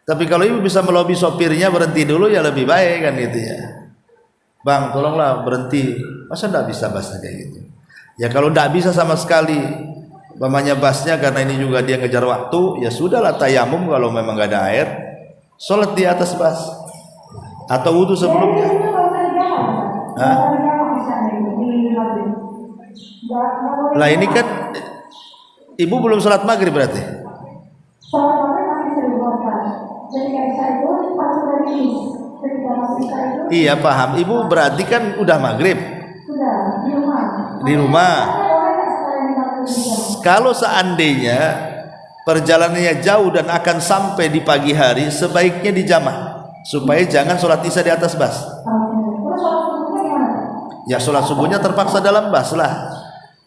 S2: Tapi kalau ibu bisa melobi sopirnya berhenti dulu ya lebih baik kan gitu ya. Bang, tolonglah berhenti. Masa nggak bisa basnya kayak gitu? Ya kalau nggak bisa sama sekali, umpamanya basnya karena ini juga dia ngejar waktu, ya sudahlah tayamum kalau memang nggak ada air, sholat di atas bas atau wudhu sebelumnya. Hah? Lah ini kan ibu belum sholat maghrib berarti?
S1: Sholat maghrib masih bisa dibuatkan. Ketika isya itu pas sudah finish. Ketika masuk isya itu.
S2: Iya paham. Ibu berarti kan udah maghrib.
S1: Sudah di rumah.
S2: Di rumah. Kalau seandainya perjalanannya jauh dan akan sampai di pagi hari, sebaiknya dijamah supaya jangan sholat isya di atas bas. Ya sholat subuhnya terpaksa dalam bas lah.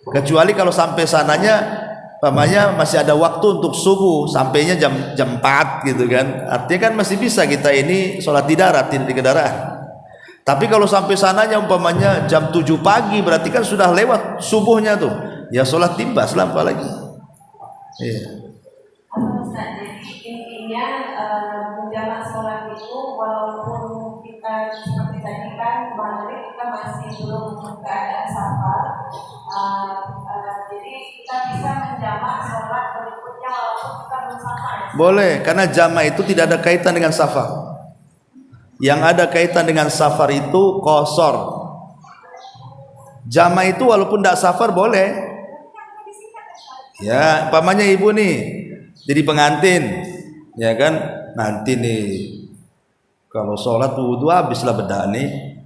S2: Kecuali kalau sampai sananya, pamannya masih ada waktu untuk subuh, sampainya jam 4 gitu kan. Artinya kan masih bisa kita ini sholat di darat, tidak di kendaraan. Tapi kalau sampai sananya umpamanya jam 7 pagi, berarti kan sudah lewat subuhnya tuh. Ya sholat di bas lah apalagi. Iya.
S3: Intinya menjamak sholat itu walaupun kita seperti tadi kan maghrib kita masih belum keadaan safar, jadi kita bisa menjamak sholat berikutnya walaupun kita belum safar.
S2: Boleh, karena jamak itu tidak ada kaitan dengan safar. Yang ada kaitan dengan safar itu qasar. Jamak itu walaupun tidak safar boleh. Ya, pamannya ibu nih jadi pengantin, ya kan, nanti nih kalau sholat wudhu habislah bedah nih,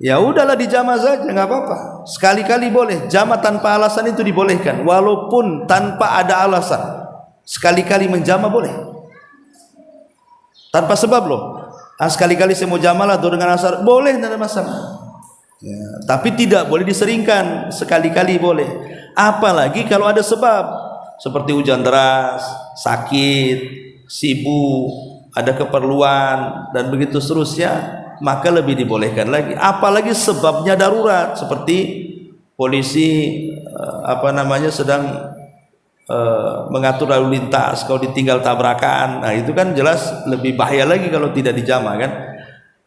S2: ya udahlah dijama saja, nggak apa-apa. Sekali-kali boleh, jama tanpa alasan itu dibolehkan, walaupun tanpa ada alasan. Sekali-kali menjama boleh, tanpa sebab loh. Sekali-kali saya mau jama lah dengan asar, boleh, tidak ada masalah. Ya, tapi tidak boleh diseringkan, sekali-kali boleh. Apalagi kalau ada sebab seperti hujan deras, sakit, sibuk, ada keperluan dan begitu seterusnya, maka lebih dibolehkan lagi. Apalagi sebabnya darurat seperti polisi sedang mengatur lalu lintas, kalau ditinggal tabrakan, nah itu kan jelas lebih bahaya lagi kalau tidak dijama kan.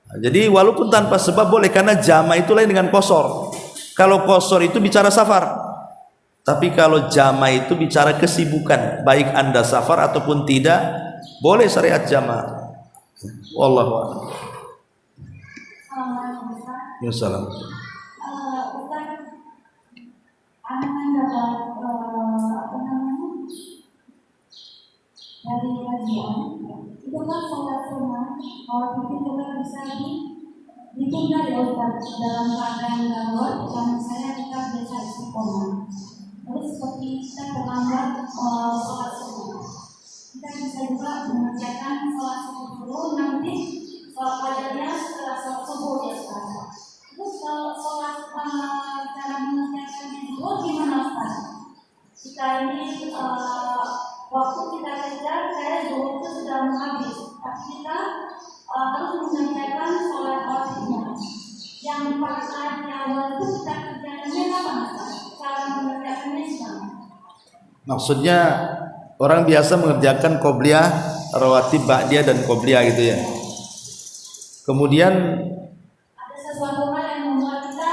S2: Nah, jadi walaupun tanpa sebab boleh, karena jama itu lain dengan qasar. Kalau qasar itu bicara safar. Tapi kalau jama itu bicara kesibukan, baik Anda safar ataupun tidak, boleh syariat jama. Wallahu a'lam.
S1: Assalamualaikum Ustaz.
S2: Wassalam.
S1: Ustaz, anak dapat apa namanya dari kajian itu kan sholat sunnah kalau itu juga bisa ditunda ya Ustaz dalam keadaan darurat dan misalnya kita biasa istiqomah. Terus seperti kita terlambat sholat subuh, kita bisa juga mengerjakan sholat subuh dulu, nanti sholat fajarnya setelah sholat subuh ya Ustaz. Terus kalau sholat cara mengerjakannya dulu gimana Ustaz? Jika ini waktu kita kejar, saya dulu itu sudah habis, tapi kita harus mengerjakan sholat wajibnya. Yang pada saat di awal itu kita kerjakannya apa Ustaz? Cara mengerjakannya gimana?
S2: Maksudnya orang biasa mengerjakan qobliyah, rawatib, ba'diyah dan qobliyah gitu ya. Kemudian
S1: Ada sesuatu hal yang membuat kita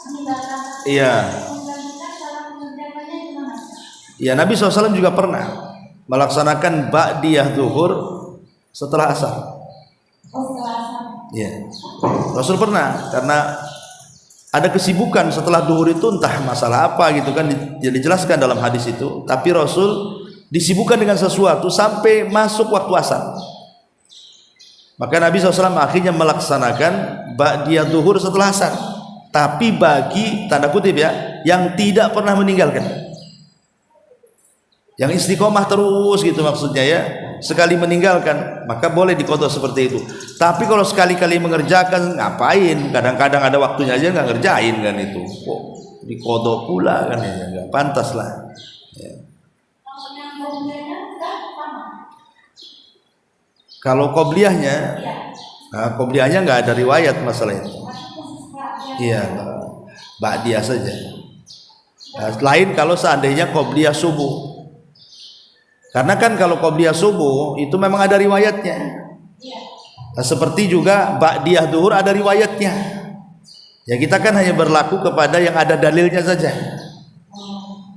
S1: meninggalkan
S2: iya.
S1: kita cara mengerjakannya gimana Ustaz?
S2: Ya, Nabi SAW juga pernah melaksanakan ba'diyah zuhur setelah asar.
S1: Oh, setelah asar.
S2: Ya. Rasul pernah, karena ada kesibukan setelah duhur itu, entah masalah apa gitu kan, dijelaskan dalam hadis itu. Tapi Rasul disibukkan dengan sesuatu sampai masuk waktu asar. Maka Nabi SAW akhirnya melaksanakan ba'diyah zuhur setelah asar. Tapi bagi tanda kutip ya, yang tidak pernah meninggalkan, yang istiqomah terus gitu maksudnya ya, sekali meninggalkan maka boleh diqadha seperti itu. Tapi kalau sekali-kali mengerjakan, ngapain? Kadang-kadang ada waktunya aja nggak ngerjain kan, itu kok diqadha pula kan, ya nggak pantas lah ya.
S1: Kalau yang kemudiannya Ustaz sama.
S2: Kalau qobliyahnya,
S1: Iya.
S2: nah, qobliyahnya nggak ada riwayat masalah itu. Iya, ba'diyah saja. Nah, lain kalau seandainya qobliyah subuh. Karena kan kalau qobliyah subuh itu memang ada riwayatnya. Nah, seperti juga ba'diyah zuhur ada riwayatnya. Ya kita kan hanya berlaku kepada yang ada dalilnya saja.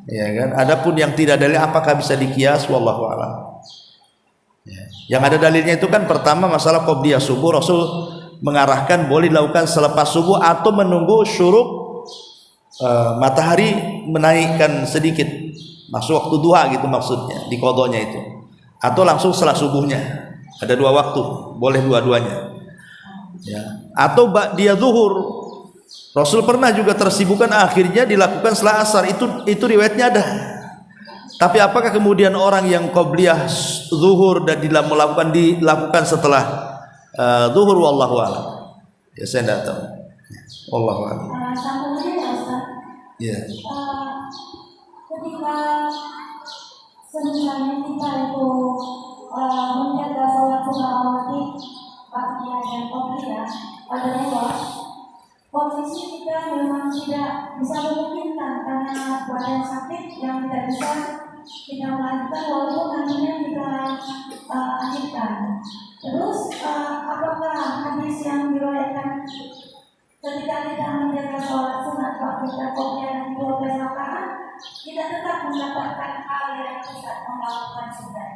S2: Ya kan? Adapun yang tidak dalil apakah bisa dikias, wallahu a'lam. Ya. Yang ada dalilnya itu kan pertama masalah qobliyah subuh, Rasul mengarahkan boleh dilakukan selepas subuh atau menunggu syuruk matahari menaikkan sedikit, masuk waktu duha gitu maksudnya, di qadanya itu, atau langsung setelah subuhnya. Ada dua waktu, boleh dua-duanya ya. Atau ba'diyah zuhur, Rasul pernah juga tersibukkan akhirnya dilakukan setelah asar, itu riwayatnya ada. Tapi apakah kemudian orang yang qobliyah zuhur dan dilakukan setelah zuhur, wallahu a'lam. Ya saya tidak tahu. Wallahu a'lam.
S1: Sambungannya ya Ustaz.
S2: Ya.
S1: Ketika sebenarnya kita itu menjaga sholat sunnah rawatib, ba'diyah dan qobliyah pada lewat, posisi kita memang tidak bisa memungkinkan karena badan sakit yang tidak bisa kita melanjutkan walaupun nantinya kita akhirkan. Terus apakah hadis yang diriwayatkan ketika kita menjaga sholat sunat ba'diyah qobliyah dan 12 rakaat, kita tetap mendapatkan hal yang bisa melakukan sunat?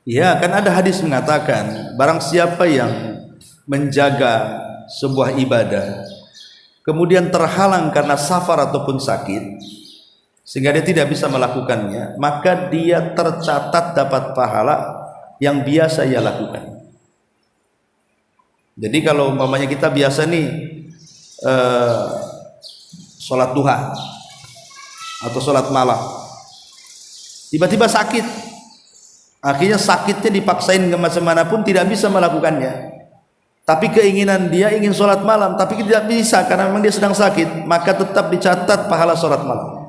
S2: Ya, kan ada hadis mengatakan barang siapa yang menjaga sebuah ibadah kemudian terhalang karena safar ataupun sakit sehingga dia tidak bisa melakukannya, maka dia tercatat dapat pahala yang biasa ia lakukan. Jadi kalau umpamanya kita biasa nih sholat duha atau sholat malam, tiba-tiba sakit, akhirnya sakitnya dipaksain ke macam pun tidak bisa melakukannya, tapi keinginan dia ingin sholat malam tapi tidak bisa karena memang dia sedang sakit, maka tetap dicatat pahala sholat malam.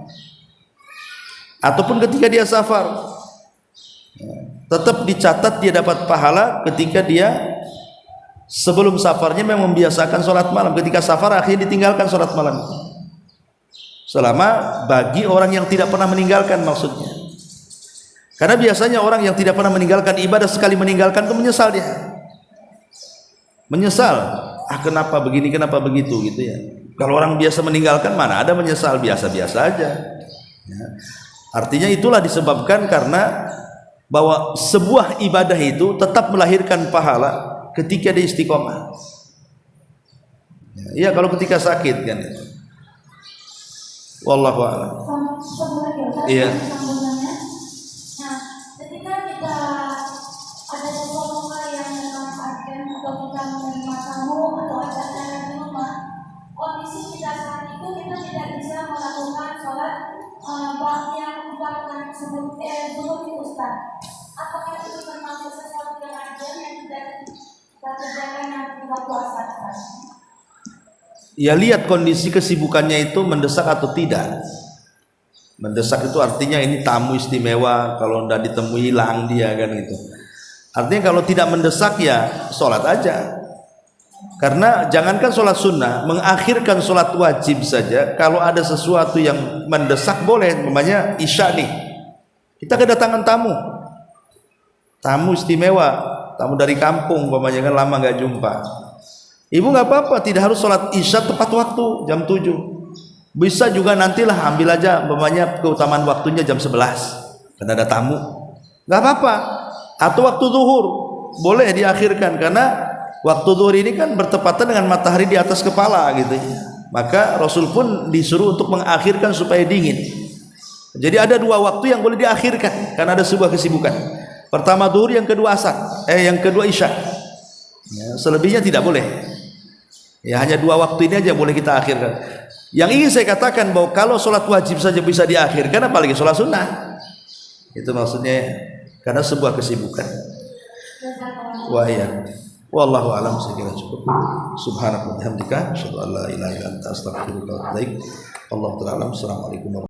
S2: Ataupun ketika dia safar, tetap dicatat dia dapat pahala ketika dia sebelum safarnya memang membiasakan sholat malam, ketika safar akhirnya ditinggalkan sholat malam. Selama bagi orang yang tidak pernah meninggalkan maksudnya. Karena biasanya orang yang tidak pernah meninggalkan ibadah sekali meninggalkan itu menyesal dia. Menyesal, kenapa begini, kenapa begitu gitu ya. Kalau orang biasa meninggalkan mana ada menyesal, biasa-biasa aja. Ya. Artinya itulah disebabkan karena bahwa sebuah ibadah itu tetap melahirkan pahala ketika dia istiqomah. Ya, kalau ketika sakit kan itu. Wallahu a'lam. Iya.
S1: Nah, ketika kita ada sesuatu hal yang memanfaatkan atau kita menerima tamu atau ada acara di rumah, kondisi kita saat itu kita tidak bisa melakukan sholat yang merupakan zuhur itu Ustaz. Apakah itu termasuk sesuatu yang wajar yang tidak kita kerjakan nanti buka puasa?
S2: Ya lihat kondisi kesibukannya itu mendesak atau tidak. Mendesak itu artinya ini tamu istimewa, kalau tidak ditemui hilang dia kan gitu. Artinya kalau tidak mendesak ya sholat aja. Karena jangankan sholat sunnah, mengakhirkan sholat wajib saja kalau ada sesuatu yang mendesak boleh. Namanya isya nih, kita kedatangan tamu istimewa, tamu dari kampung, umpamanya kan lama nggak jumpa. Ibu nggak apa-apa, tidak harus sholat isya tepat waktu jam 7. Bisa juga nantilah ambil aja, umpamanya keutamaan waktunya jam 11 karena ada tamu, nggak apa-apa. Atau waktu zuhur boleh diakhirkan karena waktu zuhur ini kan bertepatan dengan matahari di atas kepala gitu. Maka Rasul pun disuruh untuk mengakhirkan supaya dingin. Jadi ada dua waktu yang boleh diakhirkan karena ada sebuah kesibukan. Pertama zuhur, yang kedua asar, yang kedua isya. Ya, selebihnya tidak boleh. Ya hanya dua waktu ini aja boleh kita akhirkan. Yang ingin saya katakan bahwa kalau sholat wajib saja bisa diakhirkan, apalagi sholat sunnah. Itu maksudnya karena sebuah kesibukan. Wa iya. Wallahu a'lam, saya kira cukup. Subhanaka wa bihamdika asyhadu an la ilaha illa anta astaghfiruka wa atubu ilaik. Allahu ta'ala. Assalamualaikum warahmatullahi wabarakatuh.